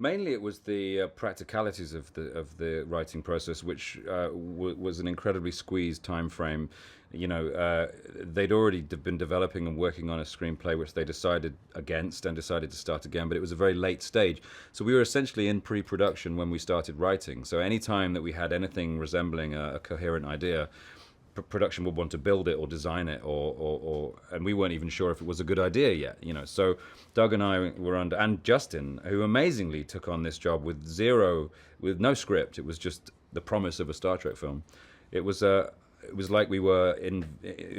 Mainly, it was the practicalities of the writing process, which was an incredibly squeezed time frame. They'd already been developing and working on a screenplay, which they decided against and decided to start again. But it was a very late stage, so we were essentially in pre-production when we started writing. So any time that we had anything resembling a coherent idea, production would want to build it or design it, or and we weren't even sure if it was a good idea yet. So Doug and I were under, and Justin, who amazingly took on this job with no script. It was just the promise of a Star Trek film. It was like we were in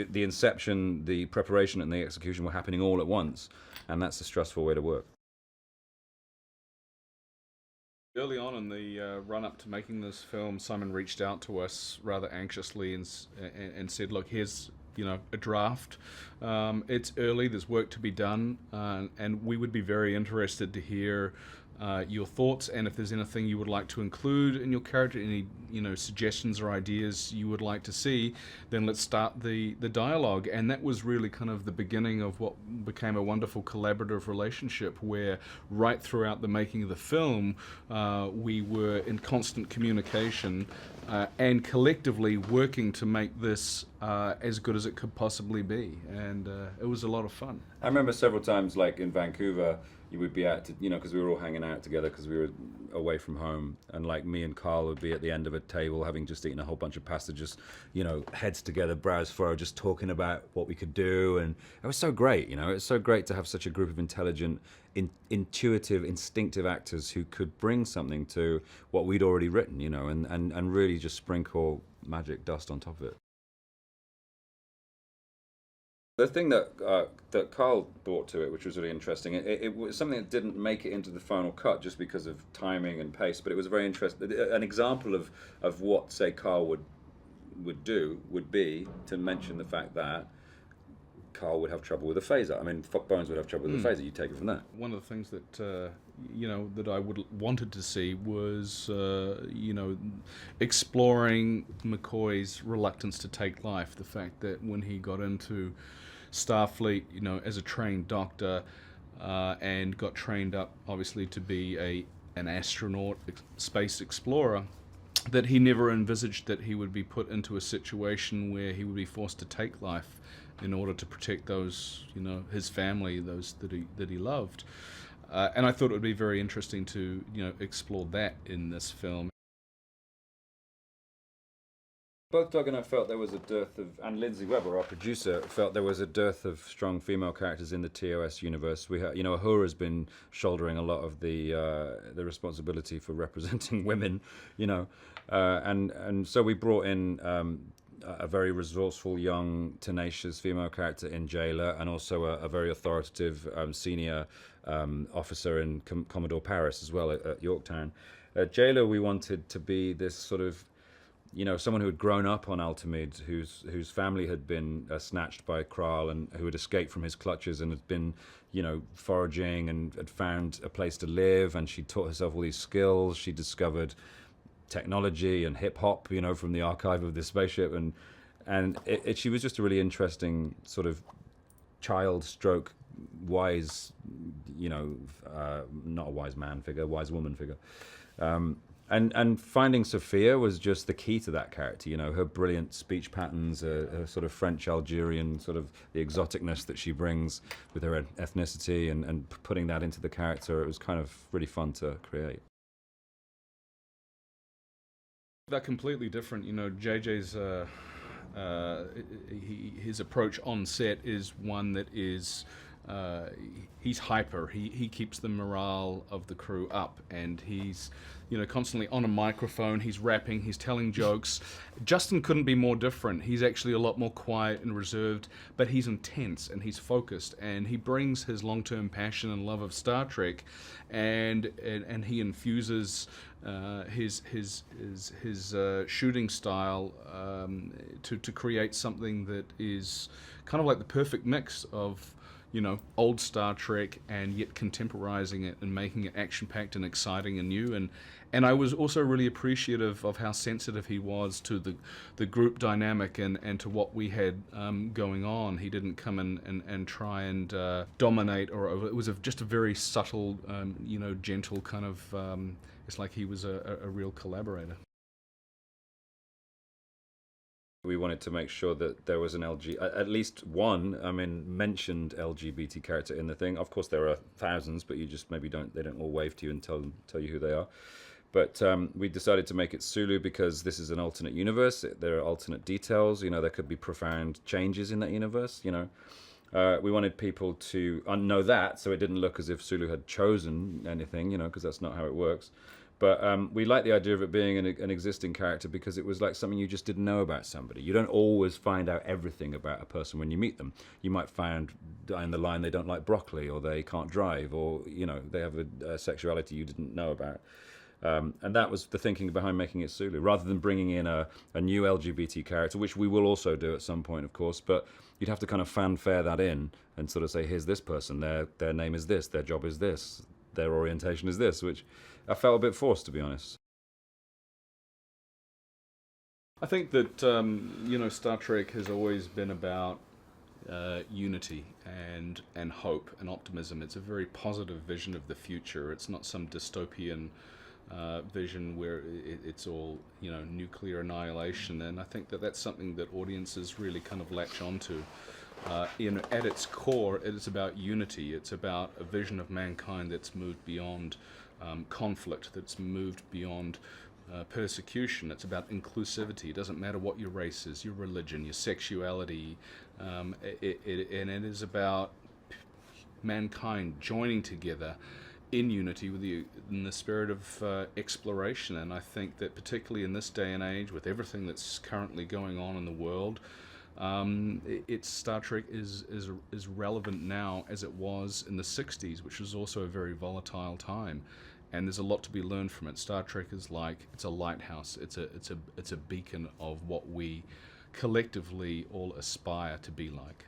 the inception, the preparation, and the execution were happening all at once, and that's a stressful way to work. Early on in the run up to making this film, Simon reached out to us rather anxiously and said, "Look, here's a draft. It's early. There's work to be done, and we would be very interested to hear your thoughts, and if there's anything you would like to include in your character, any suggestions or ideas you would like to see, then let's start the dialogue." And that was really kind of the beginning of what became a wonderful collaborative relationship, where right throughout the making of the film, we were in constant communication and collectively working to make this as good as it could possibly be. And it was a lot of fun. I remember several times, like in Vancouver, you would be out to, because we were all hanging out together because we were away from home, and like me and Carl would be at the end of a table having just eaten a whole bunch of pasta, just heads together, brows furrowed, just talking about what we could do. And it was so great. It's so great to have such a group of intelligent, intuitive, instinctive actors who could bring something to what we'd already written, and really just sprinkle magic dust on top of it. The thing that Carl brought to it, which was really interesting, it was something that didn't make it into the final cut just because of timing and pace. But it was very interesting. An example of what, say, Carl would do would be to mention the fact that Carl would have trouble with a phaser. I mean, Bones would have trouble with a phaser. You take it from that. One of the things that that I wanted to see was exploring McCoy's reluctance to take life. The fact that when he got into Starfleet, as a trained doctor, and got trained up, obviously, to be an astronaut, space explorer, that he never envisaged that he would be put into a situation where he would be forced to take life in order to protect those, his family, those that he loved. And I thought it would be very interesting to, explore that in this film. Both Doug and I felt there was a dearth of, and Lindsay Weber, our producer, felt there was a dearth of strong female characters in the TOS universe. We have, Uhura's been shouldering a lot of the responsibility for representing women, and so we brought in a very resourceful, young, tenacious female character in Jayla, and also a very authoritative senior officer in Commodore Paris as well at Yorktown. Jayla, we wanted to be this sort of someone who had grown up on Altamid, whose family had been snatched by Kral, and who had escaped from his clutches and had been, foraging and had found a place to live. And she taught herself all these skills. She discovered technology and hip hop, from the archive of this spaceship. And she was just a really interesting sort of child stroke wise, not a wise man figure, wise woman figure. And finding Sofia was just the key to that character. Her brilliant speech patterns, her sort of French Algerian, sort of the exoticness that she brings with her ethnicity, and putting that into the character. It was kind of really fun to create. They're completely different. JJ's his approach on set is one that is he's hyper. He keeps the morale of the crew up, and he's constantly on a microphone. He's rapping, he's telling jokes. Justin couldn't be more different. He's actually a lot more quiet and reserved, but he's intense and he's focused, and he brings his long-term passion and love of Star Trek, and he infuses his shooting style to create something that is kind of like the perfect mix of old Star Trek and yet contemporizing it and making it action-packed and exciting and new. And I was also really appreciative of how sensitive he was to the group dynamic and to what we had going on. He didn't come in and try and dominate, or it was just a very subtle, gentle kind of, it's like he was a real collaborator. We wanted to make sure that there was at least one, mentioned LGBT character in the thing. Of course, there are thousands, but you just maybe they don't all wave to you and tell you who they are. But we decided to make it Sulu because this is an alternate universe. There are alternate details. There could be profound changes in that universe. We wanted people to know that, so it didn't look as if Sulu had chosen anything. Because that's not how it works. But we like the idea of it being an existing character because it was like something you just didn't know about somebody. You don't always find out everything about a person when you meet them. You might find down the line they don't like broccoli, or they can't drive, or they have a sexuality you didn't know about. And that was the thinking behind making it Sulu, rather than bringing in a new LGBT character, which we will also do at some point, of course. But you'd have to kind of fanfare that in and sort of say, here's this person, their name is this, their job is this, their orientation is this, which I felt a bit forced, to be honest. I think that Star Trek has always been about unity and hope and optimism. It's a very positive vision of the future. It's not some dystopian vision where it's all nuclear annihilation. And I think that that's something that audiences really kind of latch onto. At its core, it is about unity. It's about a vision of mankind that's moved beyond conflict, that's moved beyond persecution. It's about inclusivity. It doesn't matter what your race is, your religion, your sexuality, and it is about mankind joining together in unity in the spirit of exploration. And I think that particularly in this day and age, with everything that's currently going on in the world, Star Trek is relevant now as it was in the 60s, which was also a very volatile time. And there's a lot to be learned from it. Star Trek is it's a lighthouse. It's a beacon of what we collectively all aspire to be like.